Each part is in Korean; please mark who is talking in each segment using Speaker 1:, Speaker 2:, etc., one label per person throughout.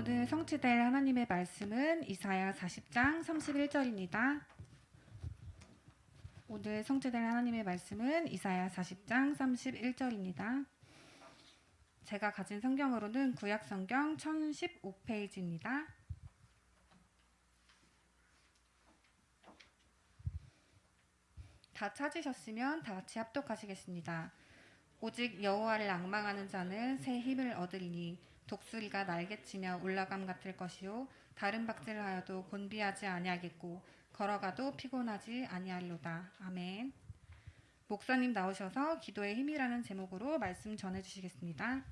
Speaker 1: 오늘 성취될 하나님의 말씀은 이사야 40장 31절입니다. 오늘 성취될 하나님의 말씀은 이사야 40장 31절입니다. 제가 가진 성경으로는 구약 성경 1015페이지입니다. 다 찾으셨으면 다 같이 합독하시겠습니다. 오직 여호와를 앙망하는 자는 새 힘을 얻으리니 독수리가 날개치며 올라감 같을 것이요 다른 박질을 하여도 곤비하지 아니하겠고 걸어가도 피곤하지 아니할로다. 아멘. 목사님 나오셔서 기도의 힘이라는 제목으로 말씀 전해주시겠습니다.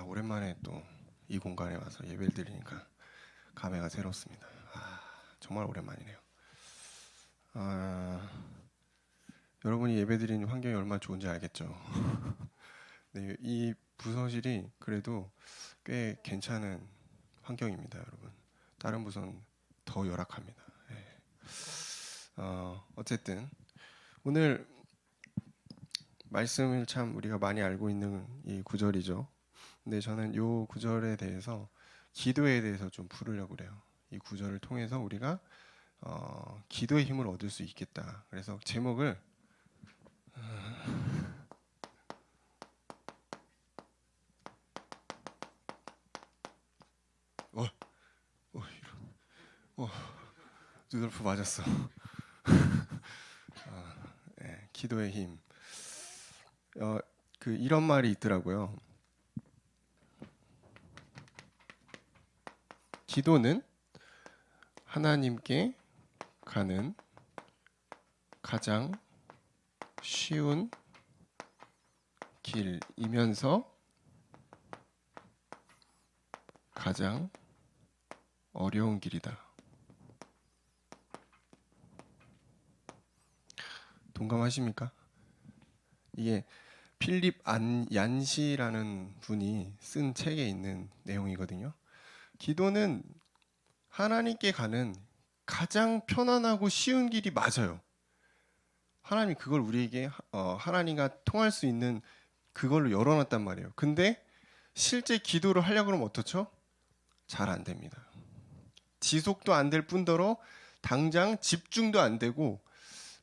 Speaker 2: 오랜만에 또 이 공간에 와서 예배를 드리니까 감회가 새롭습니다. 정말 오랜만이네요. 여러분이 예배 드리는 환경이 얼마나 좋은지 알겠죠? 네, 이 부서실이 그래도 꽤 괜찮은 환경입니다, 여러분. 다른 부서는 더 열악합니다. 네. 어쨌든 오늘 말씀을 참 우리가 많이 알고 있는 이 구절이죠. 근데 저는 이 구절에 대해서 기도에 대해서 좀 풀으려고 그래요. 이 구절을 통해서 우리가 기도의 힘을 얻을 수 있겠다. 그래서 제목을 루돌프 맞았어. 네, 기도의 힘. 이런 말이 있더라고요. 기도는 하나님께 가는 가장 쉬운 길이면서 가장 어려운 길이다. 동감하십니까? 이게 필립 얀시라는 분이 쓴 책에 있는 내용이거든요. 기도는 하나님께 가는 가장 편안하고 쉬운 길이 맞아요. 하나님이 그걸 우리에게 하나님과 통할 수 있는 그걸로 열어놨단 말이에요. 근데 실제 기도를 하려고 하면 어떻죠? 잘 안 됩니다. 지속도 안 될 뿐더러 당장 집중도 안 되고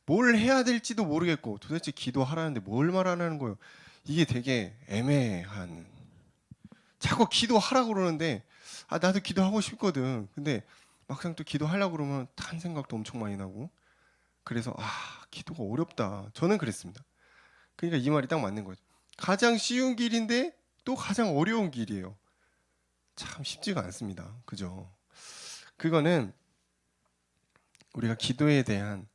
Speaker 2: 뭘 해야 될지도 모르겠고 도대체 기도하라는데 뭘 말하는 거예요. 이게 되게 애매한, 자꾸 기도하라고 그러는데 나도 기도하고 싶거든. 근데 막상 또 기도하려고 그러면 딴 생각도 엄청 많이 나고, 그래서 기도가 어렵다. 저는 그랬습니다. 그러니까 이 말이 딱 맞는 거죠. 가장 쉬운 길인데 또 가장 어려운 길이에요. 참 쉽지가 않습니다. 그죠? 그거는 우리가 기도에 대한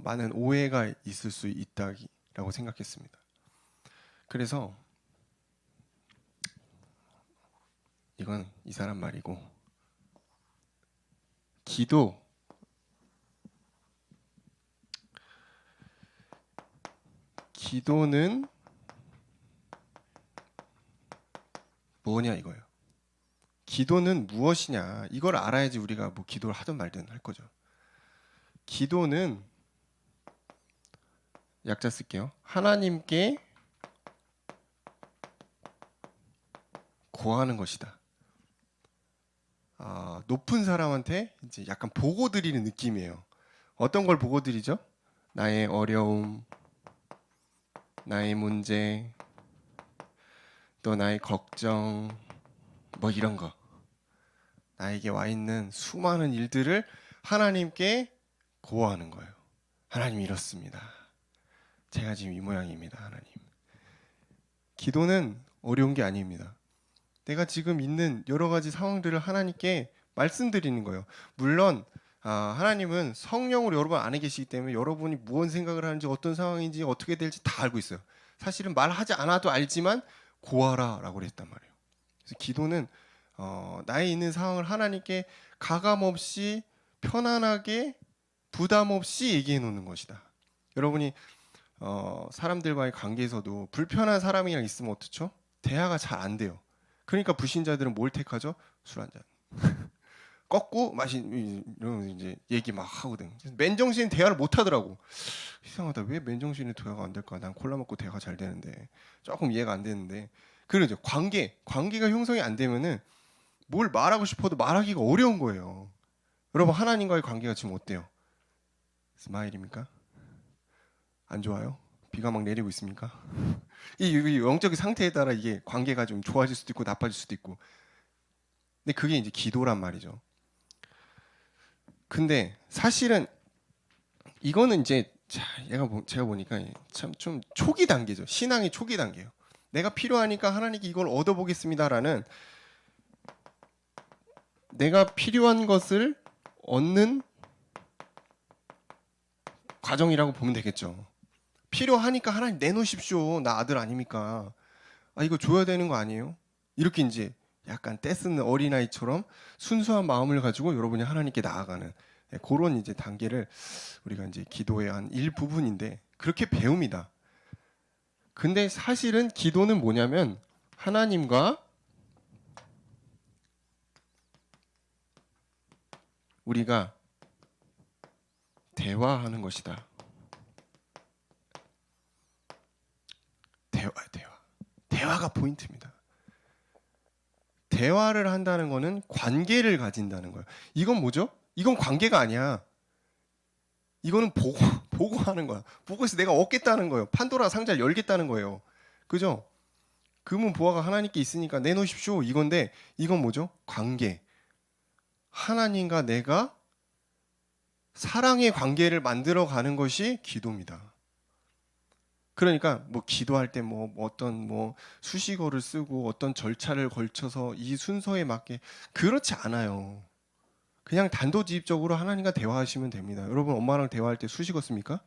Speaker 2: 많은 오해가 있을 수 있다라고 생각했습니다. 그래서 이건 이 사람 말이고, 기도는 뭐냐 이거예요. 기도는 무엇이냐, 이걸 알아야지 우리가 뭐 기도를 하든 말든 할 거죠. 기도는, 약자 쓸게요. 하나님께 고하는 것이다. 높은 사람한테 이제 약간 보고 드리는 느낌이에요. 어떤 걸 보고 드리죠? 나의 어려움, 나의 문제, 또 나의 걱정, 뭐 이런 거. 나에게 와 있는 수많은 일들을 하나님께 고하는 거예요. 하나님 이렇습니다. 제가 지금 이 모양입니다. 하나님. 기도는 어려운 게 아닙니다. 내가 지금 있는 여러 가지 상황들을 하나님께 말씀드리는 거예요. 물론 하나님은 성령으로 여러분 안에 계시기 때문에 여러분이 무슨 생각을 하는지, 어떤 상황인지, 어떻게 될지 다 알고 있어요. 사실은 말하지 않아도 알지만 고하라라고 그랬단 말이에요. 그래서 기도는 나의 있는 상황을 하나님께 가감 없이 편안하게 부담 없이 얘기해 놓는 것이다. 여러분이 사람들과의 관계에서도 불편한 사람이랑 있으면 어떻죠? 대화가 잘 안 돼요. 그러니까 불신자들은 뭘 택하죠? 술 한 잔. 꺾고 이러면 이제 얘기 막 하거든. 맨정신 대화를 못 하더라고. 이상하다. 왜 맨정신에 대화가 안 될까? 난 콜라 먹고 대화가 잘 되는데. 조금 이해가 안 되는데. 그러죠. 관계가 형성이 안 되면은 뭘 말하고 싶어도 말하기가 어려운 거예요. 여러분 하나님과의 관계가 지금 어때요? 스마일입니까? 안 좋아요? 비가 막 내리고 있습니까? 이 영적인 상태에 따라 이게 관계가 좀 좋아질 수도 있고 나빠질 수도 있고. 근데 그게 이제 기도란 말이죠. 근데 사실은 이거는 이제 제가 보니까 참 좀 초기 단계죠. 신앙의 초기 단계예요. 내가 필요하니까 하나님께 이걸 얻어보겠습니다라는 내가 필요한 것을 얻는 과정이라고 보면 되겠죠. 필요하니까 하나님 내놓으십시오. 나 아들 아닙니까? 아 이거 줘야 되는 거 아니에요? 이렇게 이제 약간 떼쓰는 어린아이처럼 순수한 마음을 가지고 여러분이 하나님께 나아가는 그런 이제 단계를 우리가 이제 기도의 한 일부분인데 그렇게 배웁니다. 근데 사실은 기도는 뭐냐면 하나님과 우리가 대화하는 것이다. 대화가 포인트입니다. 대화를 한다는 거는 관계를 가진다는 거예요. 이건 뭐죠? 이건 관계가 아니야. 이거는 보고하는 거야. 보고해서 내가 얻겠다는 거예요. 판도라 상자를 열겠다는 거예요. 그죠? 금은 보화가 하나님께 있으니까 내놓으십시오. 이건데 이건 뭐죠? 관계. 하나님과 내가 사랑의 관계를 만들어 가는 것이 기도입니다. 그러니까 뭐 기도할 때 뭐 어떤 뭐 수식어를 쓰고 어떤 절차를 걸쳐서 이 순서에 맞게 그렇지 않아요. 그냥 단도직입적으로 하나님과 대화하시면 됩니다. 여러분 엄마랑 대화할 때 수식어 씁니까?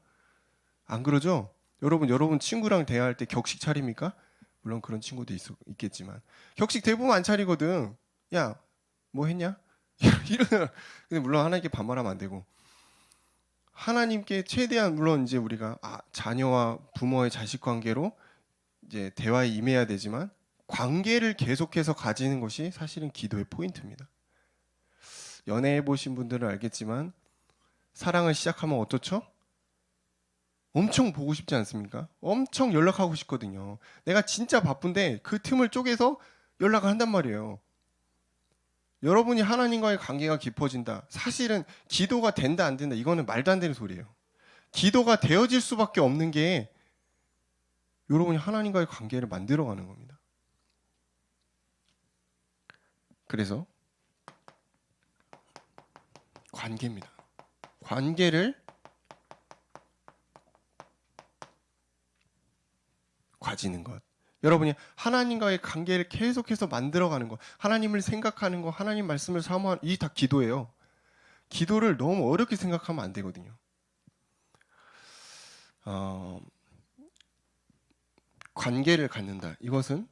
Speaker 2: 안 그러죠? 여러분 친구랑 대화할 때 격식 차립니까? 물론 그런 친구도 있겠지만 격식 대부분 안 차리거든. 야, 뭐 했냐? 이러면 근데 물론 하나님께 반말하면 안 되고 하나님께 최대한 물론 이제 우리가 자녀와 부모의 자식 관계로 이제 대화에 임해야 되지만 관계를 계속해서 가지는 것이 사실은 기도의 포인트입니다. 연애해 보신 분들은 알겠지만 사랑을 시작하면 어떻죠? 엄청 보고 싶지 않습니까? 엄청 연락하고 싶거든요. 내가 진짜 바쁜데 그 틈을 쪼개서 연락을 한단 말이에요. 여러분이 하나님과의 관계가 깊어진다. 사실은 기도가 된다 안 된다. 이거는 말도 안 되는 소리예요. 기도가 되어질 수밖에 없는 게 여러분이 하나님과의 관계를 만들어가는 겁니다. 그래서 관계입니다. 관계를 가지는 것. 여러분이 하나님과의 관계를 계속해서 만들어가는 것, 하나님을 생각하는 것, 하나님 말씀을 사모하는 이게 다 기도예요. 기도를 너무 어렵게 생각하면 안 되거든요. 관계를 갖는다. 이것은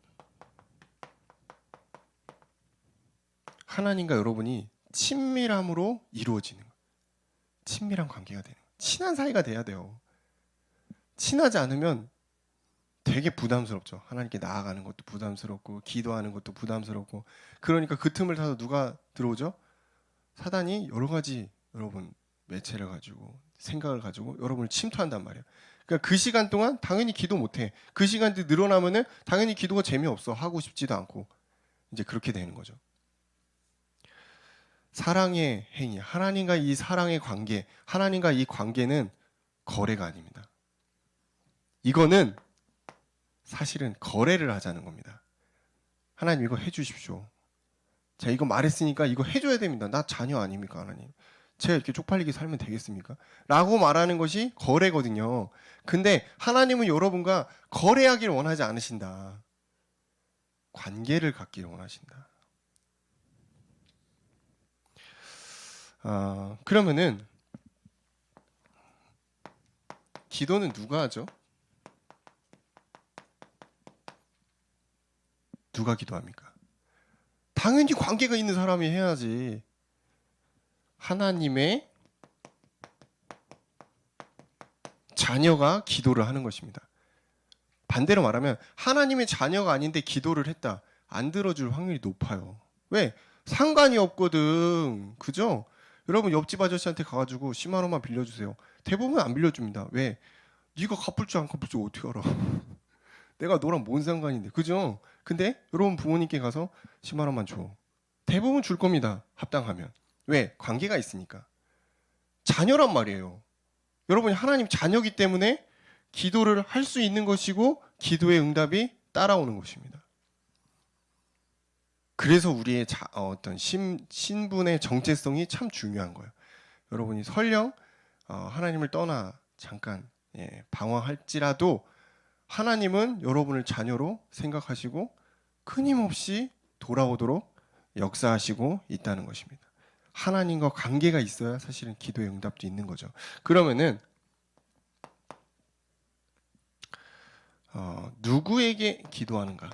Speaker 2: 하나님과 여러분이 친밀함으로 이루어지는 거예요. 친밀한 관계가 되는 거예요. 친한 사이가 돼야 돼요. 친하지 않으면 되게 부담스럽죠. 하나님께 나아가는 것도 부담스럽고 기도하는 것도 부담스럽고 그러니까 그 틈을 타서 누가 들어오죠? 사단이 여러 가지 여러분 매체를 가지고 생각을 가지고 여러분을 침투한단 말이에요. 그러니까 그 시간 동안 당연히 기도 못해. 그 시간이 늘어나면은 당연히 기도가 재미없어. 하고 싶지도 않고 이제 그렇게 되는 거죠. 사랑의 행위, 하나님과 이 사랑의 관계, 하나님과 이 관계는 거래가 아닙니다. 이거는 사실은 거래를 하자는 겁니다. 하나님 이거 해주십시오. 제가 이거 말했으니까 이거 해줘야 됩니다. 나 자녀 아닙니까 하나님? 제가 이렇게 쪽팔리게 살면 되겠습니까? 라고 말하는 것이 거래거든요. 근데 하나님은 여러분과 거래하기를 원하지 않으신다. 관계를 갖기를 원하신다. 그러면은 기도는 누가 하죠? 누가 기도합니까? 당연히 관계가 있는 사람이 해야지. 하나님의 자녀가 기도를 하는 것입니다. 반대로 말하면 하나님의 자녀가 아닌데 기도를 했다. 안 들어줄 확률이 높아요. 왜? 상관이 없거든. 그죠? 여러분 옆집 아저씨한테 가가지고 10만 원만 빌려주세요. 대부분 안 빌려줍니다. 왜? 네가 갚을 줄 안 갚을 줄 어떻게 알아? 내가 너랑 뭔 상관인데. 그죠? 근데 여러분 부모님께 가서 10만 원만 줘. 대부분 줄 겁니다. 합당하면. 왜? 관계가 있으니까. 자녀란 말이에요. 여러분이 하나님 자녀기 때문에 기도를 할 수 있는 것이고 기도의 응답이 따라오는 것입니다. 그래서 우리의 어떤 신분의 정체성이 참 중요한 거예요. 여러분이 설령 하나님을 떠나 잠깐 방황할지라도 하나님은 여러분을 자녀로 생각하시고 끊임없이 돌아오도록 역사하시고 있다는 것입니다. 하나님과 관계가 있어야 사실은 기도의 응답도 있는 거죠. 그러면은 누구에게 기도하는가?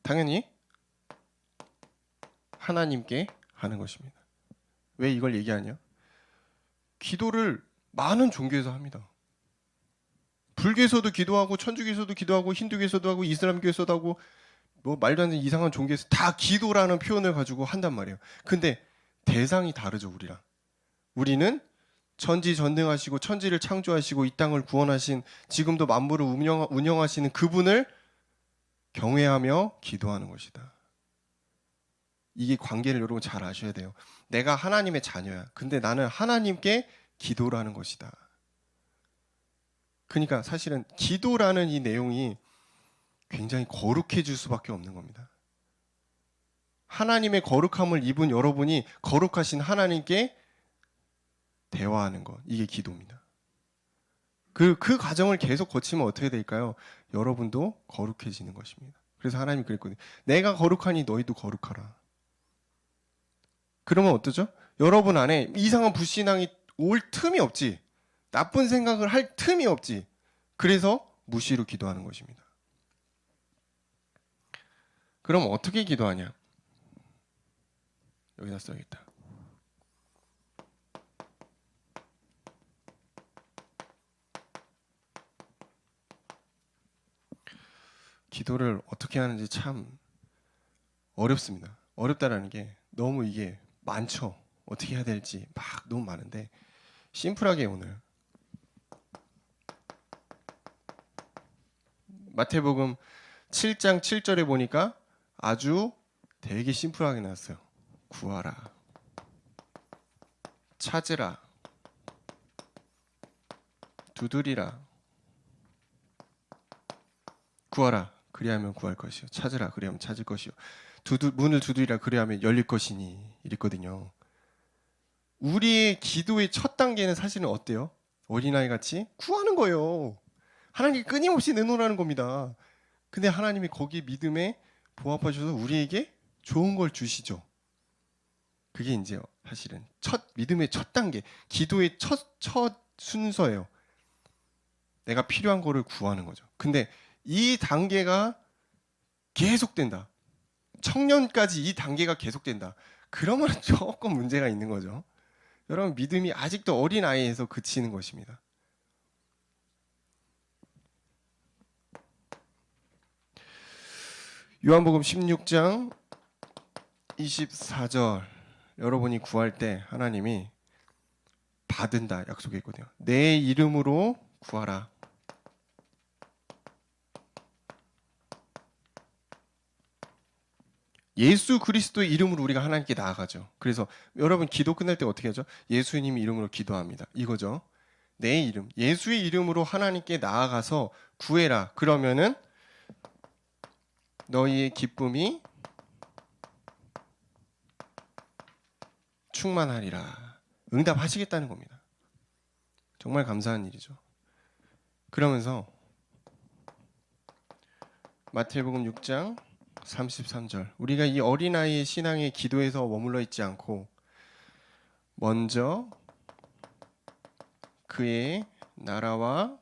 Speaker 2: 당연히 하나님께 하는 것입니다. 왜 이걸 얘기하냐? 기도를 많은 종교에서 합니다. 불교에서도 기도하고 천주교에서도 기도하고 힌두교에서도 하고 이슬람교에서도 하고 뭐 말도 안 되는 이상한 종교에서 다 기도라는 표현을 가지고 한단 말이에요. 근데 대상이 다르죠, 우리랑. 우리는 전지전능하시고 천지를 창조하시고 이 땅을 구원하신 지금도 만물을 운영하시는 그분을 경외하며 기도하는 것이다. 이게 관계를 여러분 잘 아셔야 돼요. 내가 하나님의 자녀야. 근데 나는 하나님께 기도를 하는 것이다. 그러니까 사실은 기도라는 이 내용이 굉장히 거룩해질 수밖에 없는 겁니다. 하나님의 거룩함을 입은 여러분이 거룩하신 하나님께 대화하는 것, 이게 기도입니다. 그 과정을 계속 거치면 어떻게 될까요? 여러분도 거룩해지는 것입니다. 그래서 하나님이 그랬거든요. 내가 거룩하니 너희도 거룩하라. 그러면 어떠죠? 여러분 안에 이상한 불신앙이 올 틈이 없지. 나쁜 생각을 할 틈이 없지. 그래서 무시로 기도하는 것입니다. 그럼 어떻게 기도하냐? 여기다 써야겠다. 기도를 어떻게 하는지 참 어렵습니다. 어렵다라는 게 너무 이게 많죠. 어떻게 해야 될지 막 너무 많은데 심플하게 오늘 마태복음 7장 7절에 보니까 아주 되게 심플하게 나왔어요. 구하라, 찾으라, 두드리라. 구하라, 그리하면 구할 것이요. 찾으라, 그리하면 찾을 것이요. 문을 두드리라, 그리하면 열릴 것이니. 이랬거든요. 우리의 기도의 첫 단계는 사실은 어때요? 어린아이 같이 구하는 거예요. 하나님 끊임없이 내놓으라는 겁니다. 근데 하나님이 거기에 믿음에 보합하셔서 우리에게 좋은 걸 주시죠. 그게 이제 사실은 믿음의 첫 단계, 기도의 첫 순서예요. 내가 필요한 거를 구하는 거죠. 근데 이 단계가 계속된다. 청년까지 이 단계가 계속된다. 그러면 조금 문제가 있는 거죠. 여러분 믿음이 아직도 어린 아이에서 그치는 것입니다. 요한복음 16장 24절 여러분이 구할 때 하나님이 받은다 약속했거든요. 내 이름으로 구하라. 예수 그리스도의 이름으로 우리가 하나님께 나아가죠. 그래서 여러분 기도 끝날 때 어떻게 하죠? 예수님 이름으로 기도합니다. 이거죠. 내 이름, 예수의 이름으로 하나님께 나아가서 구해라. 그러면은 너희의 기쁨이 충만하리라. 응답하시겠다는 겁니다. 정말 감사한 일이죠. 그러면서 마태복음 6장 33절 우리가 이 어린아이의 신앙의 기도에서 머물러 있지 않고 먼저 그의 나라와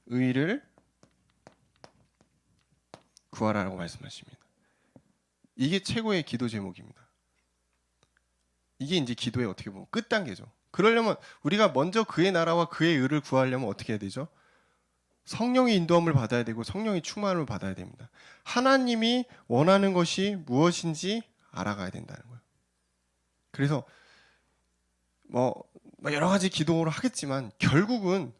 Speaker 2: 의를 구하라고 말씀하십니다. 이게 최고의 기도 제목입니다. 이게 이제 기도의 어떻게 보면 끝 단계죠. 그러려면 우리가 먼저 그의 나라와 그의 의를 구하려면 어떻게 해야 되죠? 성령의 인도함을 받아야 되고 성령의 충만을 받아야 됩니다. 하나님이 원하는 것이 무엇인지 알아가야 된다는 거예요. 그래서 뭐 여러 가지 기도를 하겠지만 결국은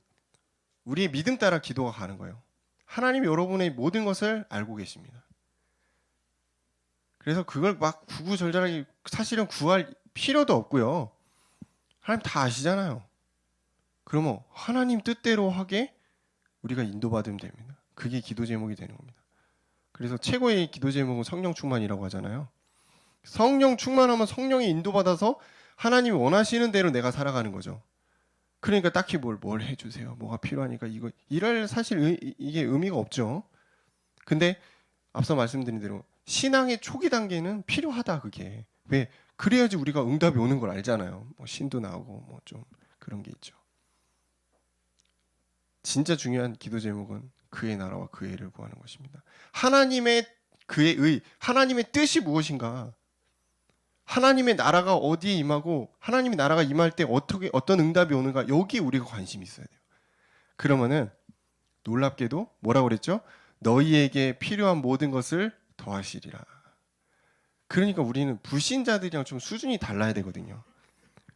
Speaker 2: 우리의 믿음 따라 기도가 가는 거예요. 하나님이 여러분의 모든 것을 알고 계십니다. 그래서 그걸 막 구구절절하게 사실은 구할 필요도 없고요. 하나님 다 아시잖아요. 그러면 하나님 뜻대로 하게 우리가 인도받으면 됩니다. 그게 기도 제목이 되는 겁니다. 그래서 최고의 기도 제목은 성령 충만이라고 하잖아요. 성령 충만하면 성령이 인도받아서 하나님이 원하시는 대로 내가 살아가는 거죠. 그러니까 딱히 뭘 해주세요. 뭐가 필요하니까 이거 이럴 사실 이게 의미가 없죠. 근데 앞서 말씀드린 대로 신앙의 초기 단계는 필요하다. 그게 왜 그래야지 우리가 응답이 오는 걸 알잖아요. 뭐 신도 나오고 뭐 좀 그런 게 있죠. 진짜 중요한 기도 제목은 그의 나라와 그의 의를 구하는 것입니다. 하나님의 그의 의, 하나님의 뜻이 무엇인가? 하나님의 나라가 어디에 임하고 하나님의 나라가 임할 때 어떤 응답이 오는가? 여기에 우리가 관심이 있어야 돼요. 그러면은 놀랍게도 뭐라고 그랬죠? 너희에게 필요한 모든 것을 더하시리라. 그러니까 우리는 불신자들이랑 좀 수준이 달라야 되거든요.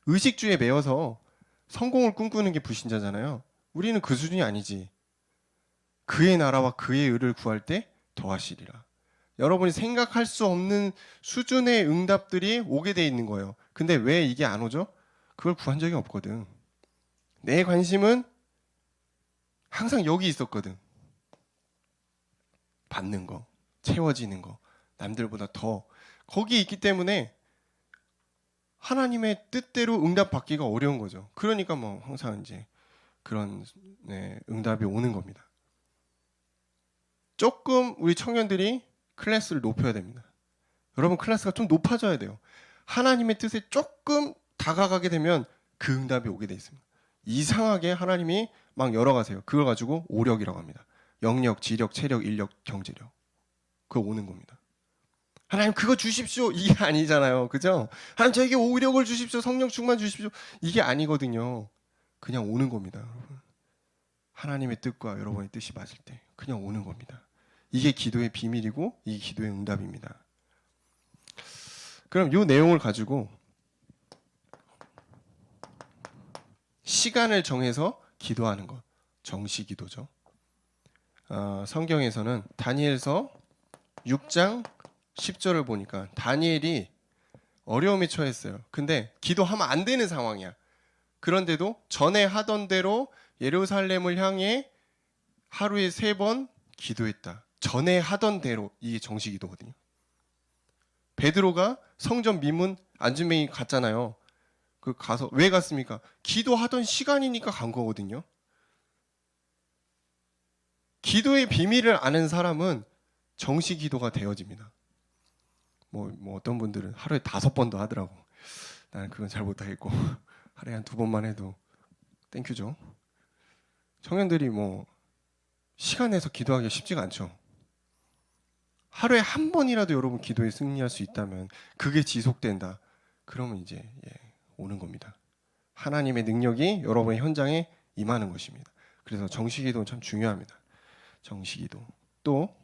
Speaker 2: 의식주에 매여서 성공을 꿈꾸는 게 불신자잖아요. 우리는 그 수준이 아니지. 그의 나라와 그의 의를 구할 때 더하시리라. 여러분이 생각할 수 없는 수준의 응답들이 오게 돼 있는 거예요. 근데 왜 이게 안 오죠? 그걸 구한 적이 없거든. 내 관심은 항상 여기 있었거든. 받는 거, 채워지는 거, 남들보다 더 거기 있기 때문에 하나님의 뜻대로 응답 받기가 어려운 거죠. 그러니까 뭐 항상 이제 그런 응답이 오는 겁니다. 조금 우리 청년들이 클래스를 높여야 됩니다. 여러분 클래스가 좀 높아져야 돼요. 하나님의 뜻에 조금 다가가게 되면 그 응답이 오게 돼 있습니다. 이상하게 하나님이 막 열어가세요. 그걸 가지고 오력이라고 합니다. 영력, 지력, 체력, 인력, 경제력. 그거 오는 겁니다. 하나님 그거 주십시오. 이게 아니잖아요. 그죠? 하나님 저에게 오력을 주십시오. 성령 충만 주십시오. 이게 아니거든요. 그냥 오는 겁니다. 여러분. 하나님의 뜻과 여러분의 뜻이 맞을 때 그냥 오는 겁니다. 이게 기도의 비밀이고 이게 기도의 응답입니다. 그럼 이 내용을 가지고 시간을 정해서 기도하는 것, 정시 기도죠. 성경에서는 다니엘서 6장 10절을 보니까 다니엘이 어려움에 처했어요. 근데 기도하면 안 되는 상황이야. 그런데도 전에 하던 대로 예루살렘을 향해 하루에 3번 기도했다. 전에 하던 대로 이게 정시 기도거든요. 베드로가 성전 미문 안주맹이 갔잖아요. 그 가서 왜 갔습니까? 기도하던 시간이니까 간 거거든요. 기도의 비밀을 아는 사람은 정시 기도가 되어집니다. 뭐 어떤 분들은 하루에 5번도 하더라고. 나는 그건 잘 못하겠고 하루에 한 2번만 해도 땡큐죠. 청년들이 뭐 시간 내서 기도하기가 쉽지가 않죠. 하루에 한 번이라도 여러분 기도에 승리할 수 있다면 그게 지속된다. 그러면 이제 오는 겁니다. 하나님의 능력이 여러분의 현장에 임하는 것입니다. 그래서 정시기도는 참 중요합니다. 정시기도. 또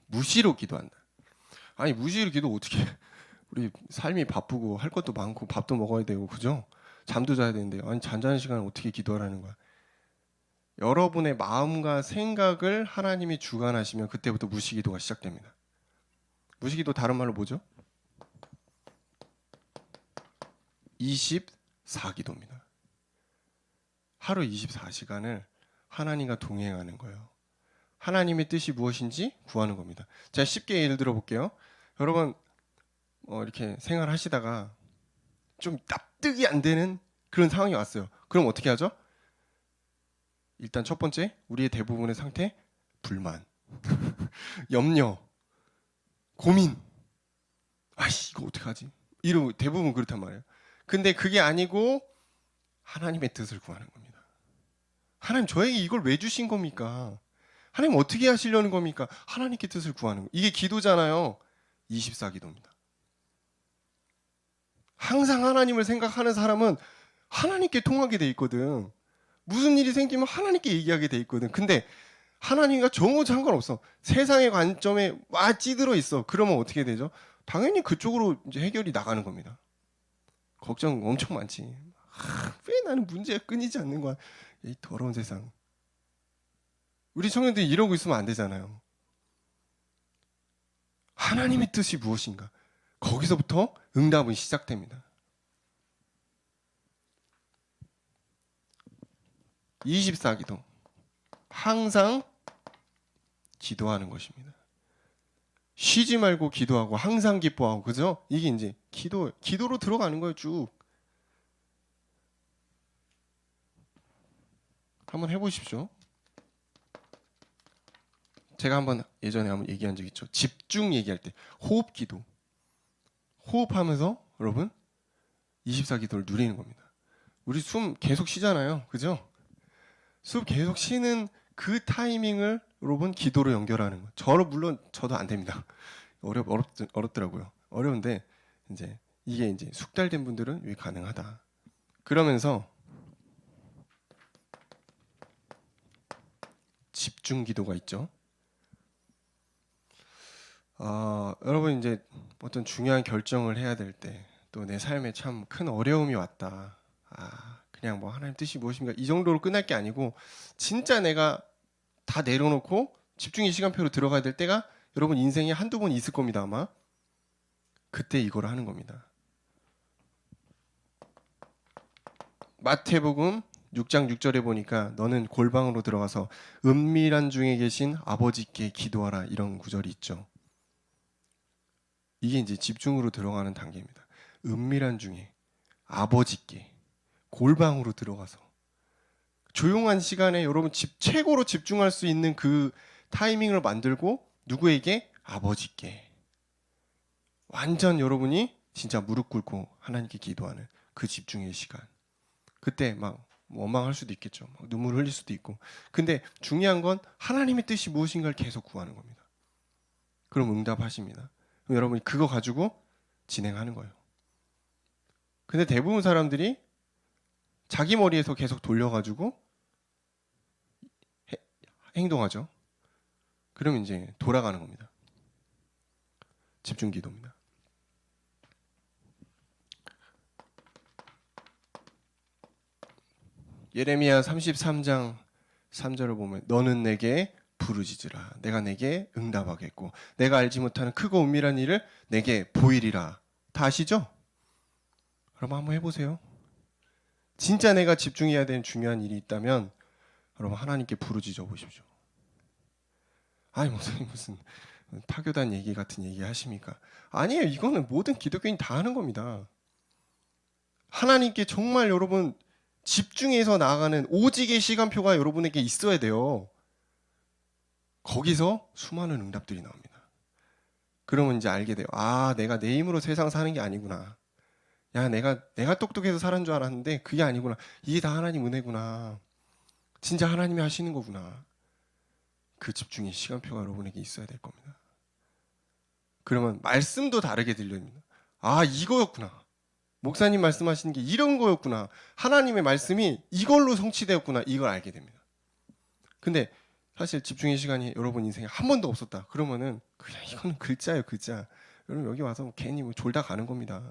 Speaker 2: 무시로 기도한다. 아니 무시로 기도 어떻게 해? 우리 삶이 바쁘고 할 것도 많고 밥도 먹어야 되고 그죠? 잠도 자야 되는데 아니 잠자는 시간을 어떻게 기도하라는 거야? 여러분의 마음과 생각을 하나님이 주관하시면 그때부터 무시기도가 시작됩니다. 무시기도 다른 말로 뭐죠? 24기도입니다. 하루 24시간을 하나님과 동행하는 거예요. 하나님의 뜻이 무엇인지 구하는 겁니다. 제가 쉽게 예를 들어 볼게요. 여러분 이렇게 생활하시다가 좀 납득이 안 되는 그런 상황이 왔어요. 그럼 어떻게 하죠? 일단 첫 번째, 우리의 대부분의 상태, 불만, 염려, 고민. 아이씨, 이거 어떡하지? 이러고 대부분 그렇단 말이에요. 근데 그게 아니고 하나님의 뜻을 구하는 겁니다. 하나님 저에게 이걸 왜 주신 겁니까? 하나님 어떻게 하시려는 겁니까? 하나님께 뜻을 구하는 거. 이게 기도잖아요. 24기도입니다. 항상 하나님을 생각하는 사람은 하나님께 통하게 돼 있거든. 무슨 일이 생기면 하나님께 얘기하게 돼 있거든. 근데 하나님과 전혀 상관없어. 세상의 관점에 와 찌들어 있어. 그러면 어떻게 되죠? 당연히 그쪽으로 이제 해결이 나가는 겁니다. 걱정 엄청 많지. 왜 나는 문제가 끊이지 않는 거야? 이 더러운 세상. 우리 청년들이 이러고 있으면 안 되잖아요. 하나님의 뜻이 무엇인가? 거기서부터 응답은 시작됩니다. 24기도. 항상 기도하는 것입니다. 쉬지 말고 기도하고 항상 기뻐하고, 그죠? 이게 이제 기도로 들어가는 거예요, 쭉. 한번 해보십시오. 제가 예전에 한번 얘기한 적 있죠. 집중 얘기할 때 호흡 기도. 호흡하면서 여러분 24기도를 누리는 겁니다. 우리 숨 계속 쉬잖아요. 그죠? 숨 계속 쉬는 그 타이밍을 여러분 기도로 연결하는 거예요. 물론 저도 안 됩니다. 어렵더라고요. 어려운데 이제 이게 이제 숙달된 분들은 왜 가능하다. 그러면서 집중 기도가 있죠. 여러분 이제 어떤 중요한 결정을 해야 될 때 또 내 삶에 참 큰 어려움이 왔다. 그냥 뭐 하나님 뜻이 무엇인가 이 정도로 끝날 게 아니고 진짜 내가 다 내려놓고 집중의 시간표로 들어가야 될 때가 여러분 인생에 한두 번 있을 겁니다. 아마 그때 이걸 하는 겁니다. 마태복음 6장 6절에 보니까 너는 골방으로 들어가서 은밀한 중에 계신 아버지께 기도하라, 이런 구절이 있죠. 이게 이제 집중으로 들어가는 단계입니다. 은밀한 중에 아버지께 골방으로 들어가서 조용한 시간에 여러분 최고로 집중할 수 있는 그 타이밍을 만들고 누구에게? 아버지께. 완전 여러분이 진짜 무릎 꿇고 하나님께 기도하는 그 집중의 시간. 그때 막 원망할 수도 있겠죠. 막 눈물 흘릴 수도 있고. 근데 중요한 건 하나님의 뜻이 무엇인가를 계속 구하는 겁니다. 그럼 응답하십니다. 그럼 여러분이 그거 가지고 진행하는 거예요. 근데 대부분 사람들이 자기 머리에서 계속 돌려가지고 행동하죠. 그럼 이제 돌아가는 겁니다. 집중 기도입니다. 예레미야 33장 3절을 보면 너는 내게 부르짖으라. 내가 내게 응답하겠고 내가 알지 못하는 크고 은밀한 일을 내게 보이리라. 다 아시죠? 여러분 한번 해보세요. 진짜 내가 집중해야 되는 중요한 일이 있다면 여러분 하나님께 부르짖어 보십시오. 아니 목사님 무슨 타교단 얘기 같은 얘기 하십니까? 아니에요. 이거는 모든 기독교인 다 하는 겁니다. 하나님께 정말 여러분 집중해서 나아가는 오직의 시간표가 여러분에게 있어야 돼요. 거기서 수많은 응답들이 나옵니다. 그러면 이제 알게 돼요. 내가 내 힘으로 세상 사는 게 아니구나. 야, 내가 똑똑해서 살은 줄 알았는데 그게 아니구나. 이게 다 하나님 은혜구나. 진짜 하나님이 하시는 거구나. 그 집중의 시간표가 여러분에게 있어야 될 겁니다. 그러면 말씀도 다르게 들립니다. 이거였구나. 목사님 말씀하시는 게 이런 거였구나. 하나님의 말씀이 이걸로 성취되었구나. 이걸 알게 됩니다. 근데 사실 집중의 시간이 여러분 인생에 한 번도 없었다. 그러면은 그냥 이거는 글자예요, 글자. 여러분 여기 와서 괜히 졸다 가는 겁니다.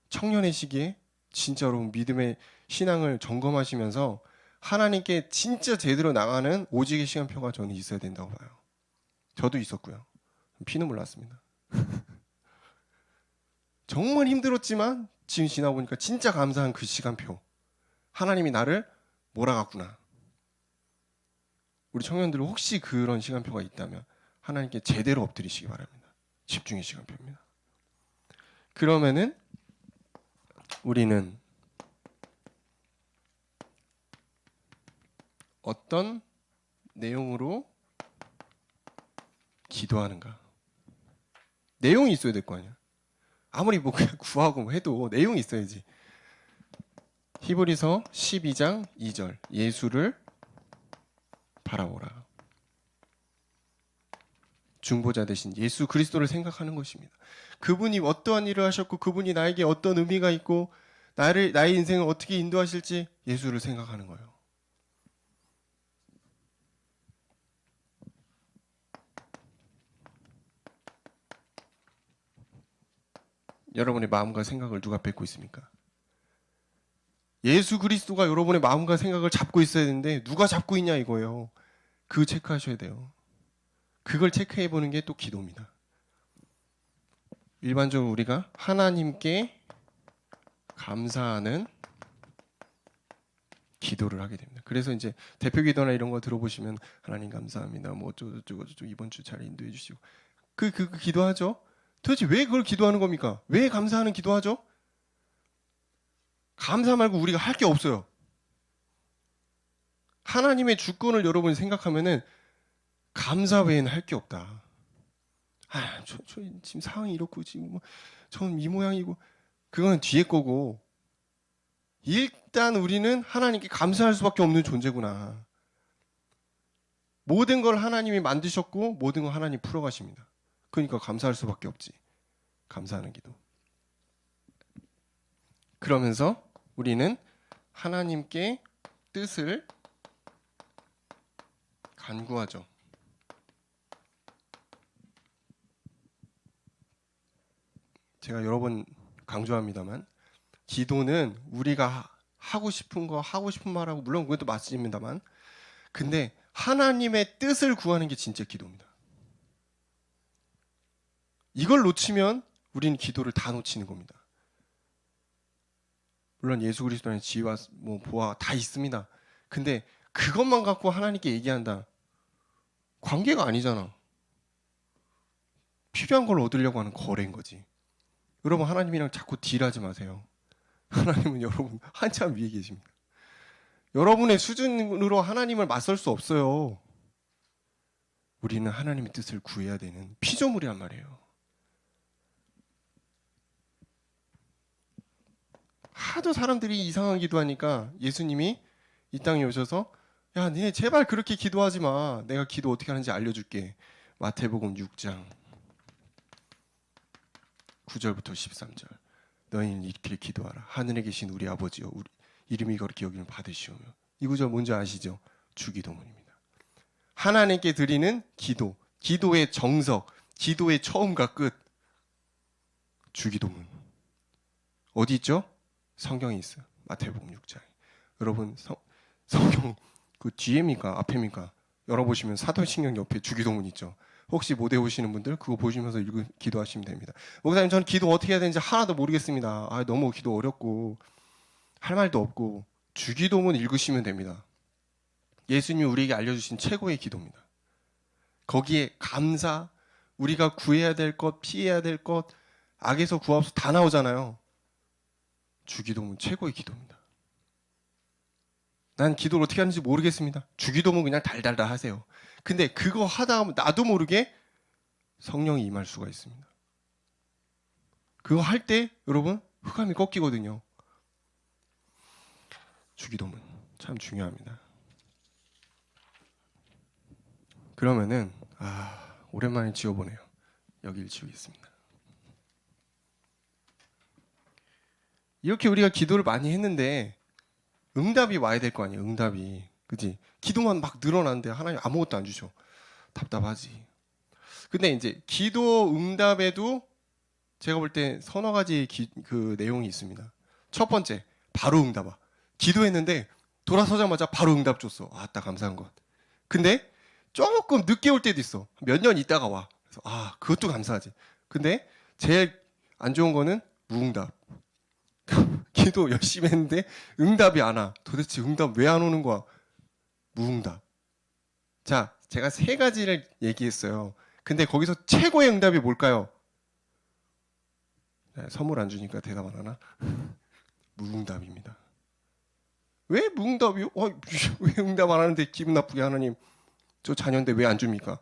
Speaker 2: 청년의 시기에 진짜 여러분 믿음의 신앙을 점검하시면서 하나님께 진짜 제대로 나가는 오직의 시간표가 저는 있어야 된다고 봐요. 저도 있었고요. 피는 몰랐습니다. 정말 힘들었지만 지금 지나보니까 진짜 감사한 그 시간표. 하나님이 나를 몰아갔구나. 우리 청년들 혹시 그런 시간표가 있다면 하나님께 제대로 엎드리시기 바랍니다. 집중의 시간표입니다. 그러면은 우리는 어떤 내용으로 기도하는가? 내용이 있어야 될 거 아니야. 아무리 뭐 그냥 구하고 해도 내용이 있어야지. 히브리서 12장 2절 예수를 바라보라. 중보자 대신 예수 그리스도를 생각하는 것입니다. 그분이 어떠한 일을 하셨고 그분이 나에게 어떤 의미가 있고 나의 인생을 어떻게 인도하실지 예수를 생각하는 거예요. 여러분의 마음과 생각을 누가 뺏고 있습니까? 예수 그리스도가 여러분의 마음과 생각을 잡고 있어야 되는데 누가 잡고 있냐 이거예요. 그거 체크하셔야 돼요. 그걸 체크해 보는 게 또 기도입니다. 일반적으로 우리가 하나님께 감사하는 기도를 하게 됩니다. 그래서 이제 대표 기도나 이런 거 들어보시면 하나님 감사합니다. 뭐 어쩌고 이번 주 잘 인도해 주시고 그 기도하죠. 도대체 왜 그걸 기도하는 겁니까? 왜 감사하는 기도하죠? 감사 말고 우리가 할 게 없어요. 하나님의 주권을 여러분이 생각하면은 감사 외에는 할 게 없다. 저 지금 상황이 이렇고 지금 뭐 저는 이 모양이고 그거는 뒤에 거고 일단 우리는 하나님께 감사할 수밖에 없는 존재구나. 모든 걸 하나님이 만드셨고 모든 걸 하나님 풀어가십니다. 그러니까 감사할 수밖에 없지. 감사하는 기도. 그러면서 우리는 하나님께 뜻을 간구하죠. 제가 여러 번 강조합니다만 기도는 우리가 하고 싶은 거 하고 싶은 말하고 물론 그것도 맞습니다만 근데 하나님의 뜻을 구하는 게 진짜 기도입니다. 이걸 놓치면 우리는 기도를 다 놓치는 겁니다. 물론 예수 그리스도의 지혜와 뭐 보아 다 있습니다. 근데 그것만 갖고 하나님께 얘기한다. 관계가 아니잖아. 필요한 걸 얻으려고 하는 거래인 거지. 여러분 하나님이랑 자꾸 딜하지 마세요. 하나님은 여러분 한참 위에 계십니다. 여러분의 수준으로 하나님을 맞설 수 없어요. 우리는 하나님의 뜻을 구해야 되는 피조물이란 말이에요. 하도 사람들이 이상한 기도하니까 예수님이 이 땅에 오셔서 야, 니네 제발 그렇게 기도하지 마. 내가 기도 어떻게 하는지 알려줄게. 마태복음 6장 9절부터 13절. 너희는 이렇게 기도하라. 하늘에 계신 우리 아버지여, 우리 이름이 거룩히 여기는 받으시오며. 이 구절 뭔지 아시죠? 주기도문입니다. 하나님께 드리는 기도, 기도의 정석, 기도의 처음과 끝. 주기도문. 어디 있죠? 성경에 있어요. 마태복음 6장. 여러분 성경 그 뒤에입니까? 앞에입니까? 열어보시면 사도신경 옆에 주기도문 있죠. 혹시 못 외우시는 분들 그거 보시면서 기도하시면 됩니다. 목사님 저는 기도 어떻게 해야 되는지 하나도 모르겠습니다. 너무 기도 어렵고 할 말도 없고 주기도문 읽으시면 됩니다. 예수님이 우리에게 알려주신 최고의 기도입니다. 거기에 감사, 우리가 구해야 될 것, 피해야 될 것, 악에서 구하옵소서 다 나오잖아요. 주기도문 최고의 기도입니다. 난 기도를 어떻게 하는지 모르겠습니다. 주기도문 그냥 달달달 하세요. 근데 그거 하다 보면 나도 모르게 성령이 임할 수가 있습니다. 그거 할 때 여러분 흑암이 꺾이거든요. 주기도문 참 중요합니다. 그러면은 오랜만에 지워보네요. 여기를 지우겠습니다. 이렇게 우리가 기도를 많이 했는데 응답이 와야 될 거 아니에요. 응답이. 그치? 기도만 막 늘어나는데 하나님 아무것도 안 주셔. 답답하지. 근데 이제 기도 응답에도 제가 볼 때 서너 가지 그 내용이 있습니다. 첫 번째, 바로 응답아. 기도했는데 돌아서자마자 바로 응답 줬어. 아따 감사한 것. 근데 조금 늦게 올 때도 있어. 몇 년 있다가 와. 그래서 그것도 감사하지. 근데 제일 안 좋은 거는 무응답. 기도 열심히 했는데 응답이 안 와. 도대체 응답 왜 안 오는 거야? 무응답. 자, 제가 세 가지를 얘기했어요. 근데 거기서 최고의 응답이 뭘까요? 선물 안 주니까 대답 안 하나? 무응답입니다. 왜 무응답이요? 왜 응답 안 하는데 기분 나쁘게 하나님 저 자녀인데 왜 안 줍니까?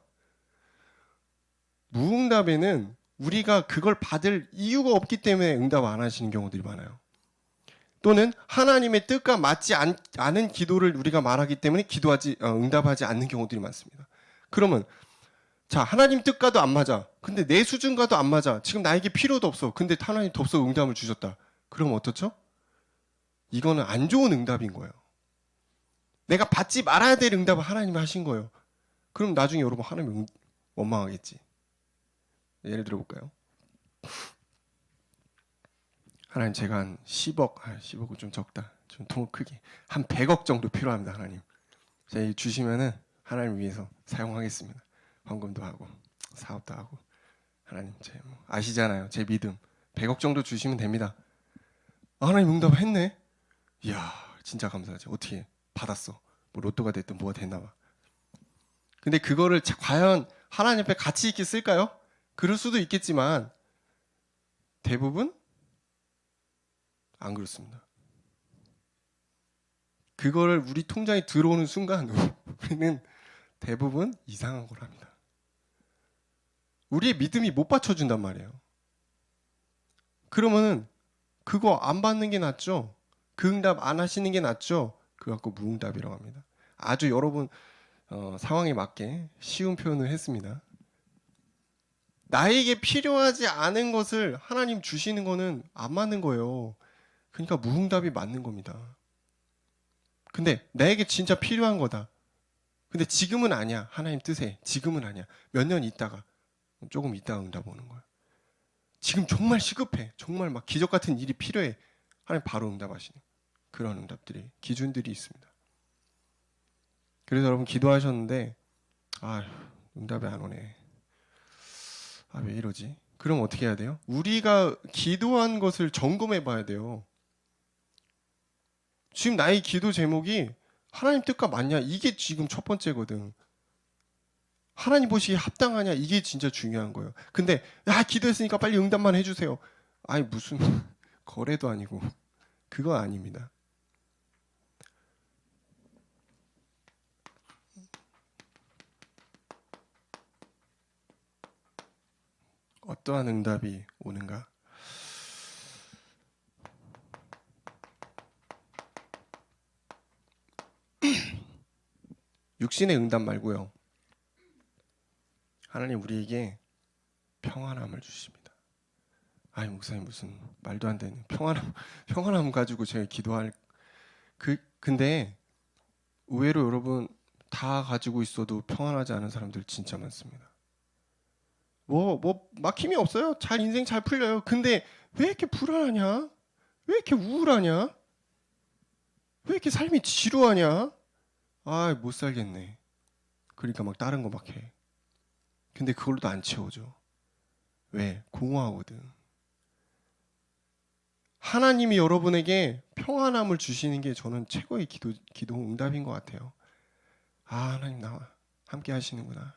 Speaker 2: 무응답에는 우리가 그걸 받을 이유가 없기 때문에 응답 안 하시는 경우들이 많아요. 또는 하나님의 뜻과 맞지 않은 기도를 우리가 말하기 때문에 응답하지 않는 경우들이 많습니다. 그러면 자, 하나님 뜻과도 안 맞아. 근데 내 수준과도 안 맞아. 지금 나에게 필요도 없어. 근데 하나님 덥석 응답을 주셨다. 그럼 어떻죠? 이거는 안 좋은 응답인 거예요. 내가 받지 말아야 될 응답을 하나님이 하신 거예요. 그럼 나중에 여러분 하나님 원망하겠지. 예를 들어볼까요? 하나님 제가 한 10억은 좀 적다. 좀 통 크게. 한 100억 정도 필요합니다. 하나님. 제가 주시면은 하나님 위해서 사용하겠습니다. 헌금도 하고 사업도 하고. 하나님 아시잖아요. 제 믿음. 100억 정도 주시면 됩니다. 하나님 응답했네. 이야 진짜 감사하지. 어떻게 받았어. 뭐 로또가 됐든 뭐가 됐나 봐. 근데 그거를 과연 하나님 앞에 가치 있게 쓸까요? 그럴 수도 있겠지만 대부분 안 그렇습니다. 그거를 우리 통장에 들어오는 순간 우리는 대부분 이상한 걸 합니다. 우리의 믿음이 못 받쳐준단 말이에요. 그러면은 그거 안 받는 게 낫죠. 그 응답 안 하시는 게 낫죠. 그거 갖고 무응답이라고 합니다. 아주 여러분 상황에 맞게 쉬운 표현을 했습니다. 나에게 필요하지 않은 것을 하나님 주시는 거는 안 맞는 거예요. 그러니까 무응답이 맞는 겁니다. 근데 나에게 진짜 필요한 거다. 근데 지금은 아니야. 하나님 뜻에 지금은 아니야. 몇 년 있다가 조금 있다가 응답 오는 거야. 지금 정말 시급해. 정말 막 기적 같은 일이 필요해. 하나님 바로 응답하시는 그런 응답들이 기준들이 있습니다. 그래서 여러분 기도하셨는데 응답이 안 오네. 왜 이러지? 그럼 어떻게 해야 돼요? 우리가 기도한 것을 점검해 봐야 돼요. 지금 나의 기도 제목이 하나님 뜻과 맞냐? 이게 지금 첫 번째거든. 하나님 보시기에 합당하냐? 이게 진짜 중요한 거예요. 근데 기도했으니까 빨리 응답만 해주세요. 무슨 거래도 아니고 그거 아닙니다. 어떠한 응답이 오는가? 육신의 응답 말고요. 하나님 우리에게 평안함을 주십니다. 목사님 무슨 말도 안 되는 평안함 가지고 제가 기도할 근데 의외로 여러분 다 가지고 있어도 평안하지 않은 사람들 진짜 많습니다. 막힘이 없어요. 인생 잘 풀려요. 근데 왜 이렇게 불안하냐? 왜 이렇게 우울하냐? 왜 이렇게 삶이 지루하냐? 못 살겠네. 그러니까 막 다른 거 막 해. 근데 그걸로도 안 채워져. 왜? 공허하거든. 하나님이 여러분에게 평안함을 주시는 게 저는 최고의 기도 응답인 것 같아요. 하나님 나와 함께 하시는구나.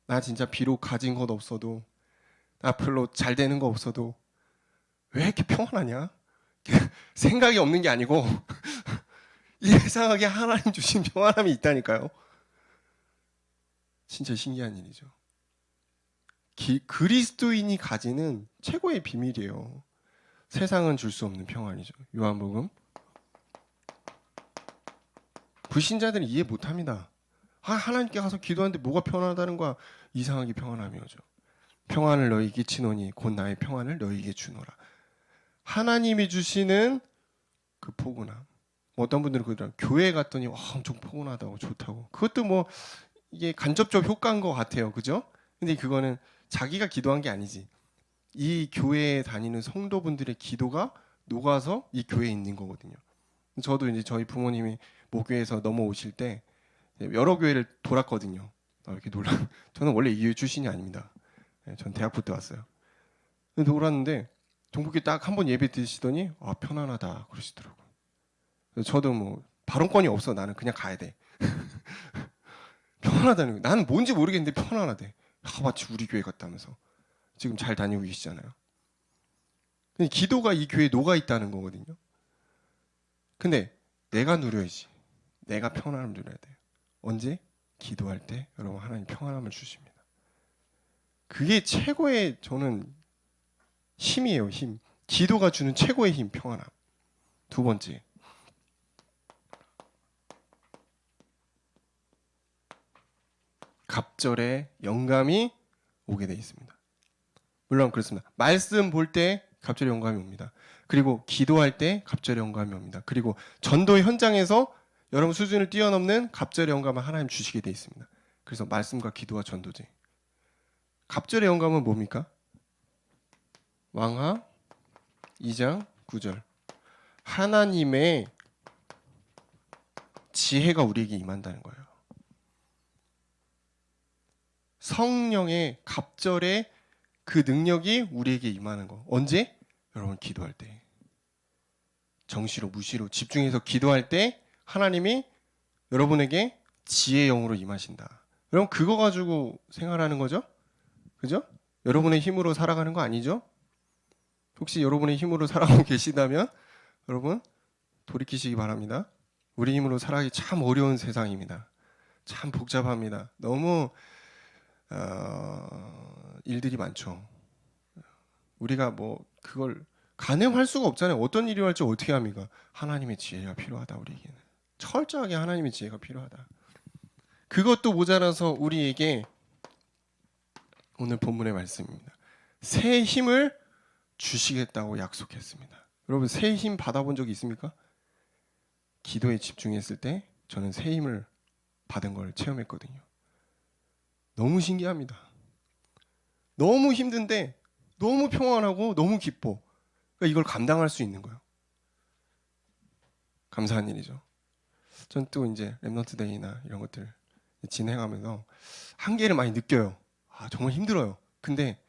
Speaker 2: 나 진짜 비록 가진 것 없어도 나 별로 잘 되는 거 없어도 왜 이렇게 평안하냐? 생각이 없는 게 아니고 이상하게 하나님 주신 평안함이 있다니까요. 진짜 신기한 일이죠. 그리스도인이 가지는 최고의 비밀이에요. 세상은 줄 수 없는 평안이죠. 요한복음. 불신자들은 이해 못합니다. 하나님께 가서 기도하는데 뭐가 평안하다는 거야. 이상하게 평안함이 오죠. 평안을 너희에게 치노니 곧 나의 평안을 너희에게 주노라. 하나님이 주시는 그 포근함. 어떤 분들은 그러더라고요. 교회 갔더니 엄청 포근하다고 좋다고. 그것도 이게 간접적 효과인 것 같아요. 그죠? 근데 그거는 자기가 기도한 게 아니지. 이 교회에 다니는 성도분들의 기도가 녹아서 이 교회에 있는 거거든요. 저도 이제 저희 부모님이 모교에서 넘어오실 때 여러 교회를 돌았거든요. 이렇게 저는 원래 이 교회 출신이 아닙니다. 전 대학부 때 왔어요. 근데 돌았는데 동북에 딱 한 번 예배 드시더니 편안하다 그러시더라고요. 저도 발언권이 없어. 나는 그냥 가야 돼. 편안하다는 거. 나는 뭔지 모르겠는데 편안하대. 마치 우리 교회 같다면서. 지금 잘 다니고 계시잖아요. 근데 기도가 이 교회에 녹아 있다는 거거든요. 근데 내가 누려야지. 내가 평안함을 누려야 돼요. 언제? 기도할 때 여러분 하나님 평안함을 주십니다. 그게 최고의 저는 힘이에요. 힘. 기도가 주는 최고의 힘, 평안함. 두 번째, 갑절에 영감이 오게 돼 있습니다. 물론 그렇습니다. 말씀 볼 때 갑절에 영감이 옵니다. 그리고 기도할 때 갑절에 영감이 옵니다. 그리고 전도 현장에서 여러분 수준을 뛰어넘는 갑절의 영감을 하나님 주시게 돼 있습니다. 그래서 말씀과 기도와 전도제. 갑절의 영감은 뭡니까? 왕하 2장 9절. 하나님의 지혜가 우리에게 임한다는 거예요. 성령의 갑절의 그 능력이 우리에게 임하는 거. 언제? 여러분 기도할 때. 정시로 무시로 집중해서 기도할 때 하나님이 여러분에게 지혜의 영으로 임하신다. 여러분 그거 가지고 생활하는 거죠? 그죠? 여러분의 힘으로 살아가는 거 아니죠? 혹시 여러분의 힘으로 살아가고 계시다면 여러분 돌이키시기 바랍니다. 우리 힘으로 살아가기 참 어려운 세상입니다. 참 복잡합니다. 너무 일들이 많죠. 우리가 뭐 그걸 가늠할 수가 없잖아요. 어떤 일이 할지 어떻게 합니까? 하나님의 지혜가 필요하다. 우리에게는 철저하게 하나님의 지혜가 필요하다. 그것도 모자라서 우리에게 오늘 본문의 말씀입니다. 새 힘을 주시겠다고 약속했습니다. 여러분 새 힘 받아본 적이 있습니까? 기도에 집중했을 때 저는 새 힘을 받은 걸 체험했거든요. 너무 신기합니다. 너무 힘든데 너무 평안하고 너무 기뻐. 그러니까 이걸 감당할 수 있는 거예요. 감사한 일이죠. 전 또 이제 랩넌트 데이나 이런 것들 진행하면서 한계를 많이 느껴요. 정말 힘들어요. 근데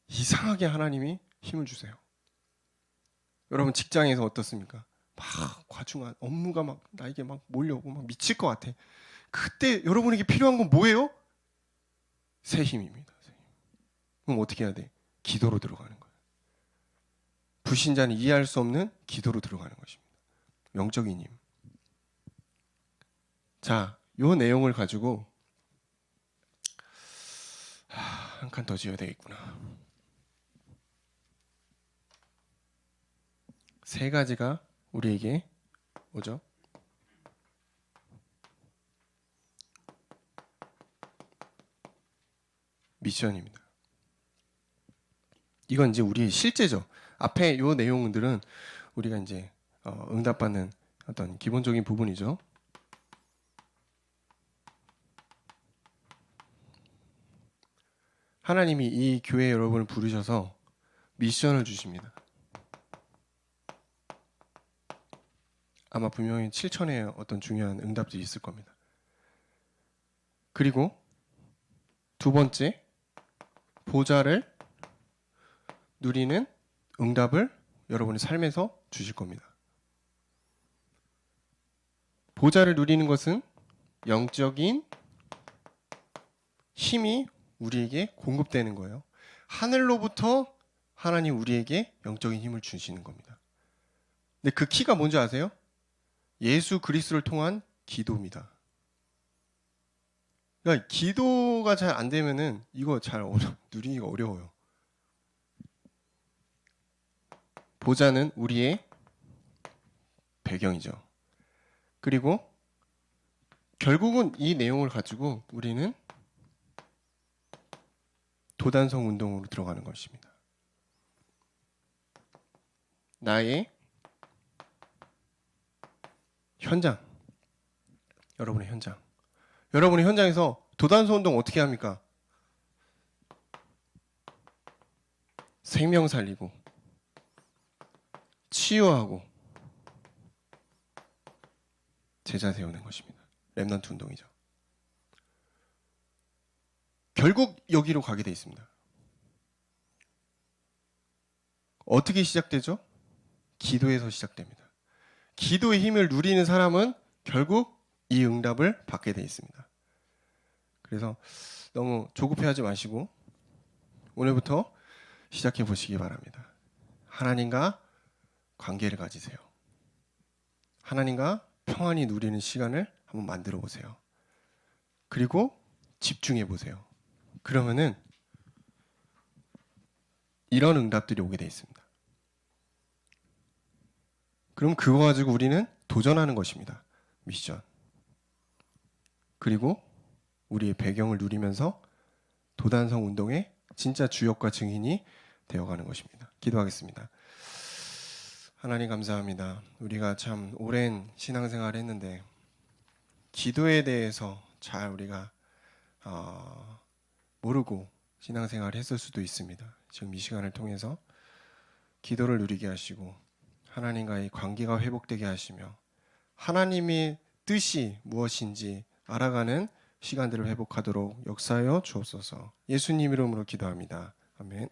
Speaker 2: 이상하게 하나님이 힘을 주세요. 여러분 직장에서 어떻습니까? 막 과중한 업무가 막 나에게 막 몰려오고 막 미칠 것 같아. 그때 여러분에게 필요한 건 뭐예요? 새 힘입니다. 새 힘. 그럼 어떻게 해야 돼? 기도로 들어가는 거예요. 불신자는 이해할 수 없는 기도로 들어가는 것입니다. 영적인 힘. 자, 요 내용을 가지고 한 칸 더 지어야 되겠구나. 세 가지가 우리에게 뭐죠? 미션입니다. 이건 이제 우리의 실제죠. 앞에 요 내용들은 우리가 이제 응답받는 어떤 기본적인 부분이죠. 하나님이 이 교회 여러분을 부르셔서 미션을 주십니다. 아마 분명히 7천의 어떤 중요한 응답들이 있을 겁니다. 그리고 두 번째, 보좌를 누리는 응답을 여러분의 삶에서 주실 겁니다. 보좌를 누리는 것은 영적인 힘이 우리에게 공급되는 거예요. 하늘로부터 하나님 우리에게 영적인 힘을 주시는 겁니다. 근데 그 키가 뭔지 아세요? 예수 그리스도를 통한 기도입니다. 그러니까 기도가 잘 안 되면은 이거 잘 누리기가 어려워요. 보좌는 우리의 배경이죠. 그리고 결국은 이 내용을 가지고 우리는 도단성 운동으로 들어가는 것입니다. 나의 현장, 여러분의 현장. 여러분의 현장에서 도단성 운동 어떻게 합니까? 생명 살리고 치유하고 제자 세우는 것입니다. 렘넌트 운동이죠. 결국 여기로 가게 돼 있습니다. 어떻게 시작되죠? 기도에서 시작됩니다. 기도의 힘을 누리는 사람은 결국 이 응답을 받게 돼 있습니다. 그래서 너무 조급해하지 마시고 오늘부터 시작해 보시기 바랍니다. 하나님과 관계를 가지세요. 하나님과 평안히 누리는 시간을 한번 만들어 보세요. 그리고 집중해 보세요. 그러면은 이런 응답들이 오게 돼 있습니다. 그럼 그거 가지고 우리는 도전하는 것입니다. 미션. 그리고 우리의 배경을 누리면서 도단성 운동의 진짜 주역과 증인이 되어가는 것입니다. 기도하겠습니다. 하나님 감사합니다. 우리가 참 오랜 신앙생활을 했는데 기도에 대해서 잘 우리가 모르고 신앙생활을 했을 수도 있습니다. 지금 이 시간을 통해서 기도를 누리게 하시고 하나님과의 관계가 회복되게 하시며 하나님의 뜻이 무엇인지 알아가는 시간들을 회복하도록 역사하여 주옵소서. 예수님 이름으로 기도합니다. 아멘.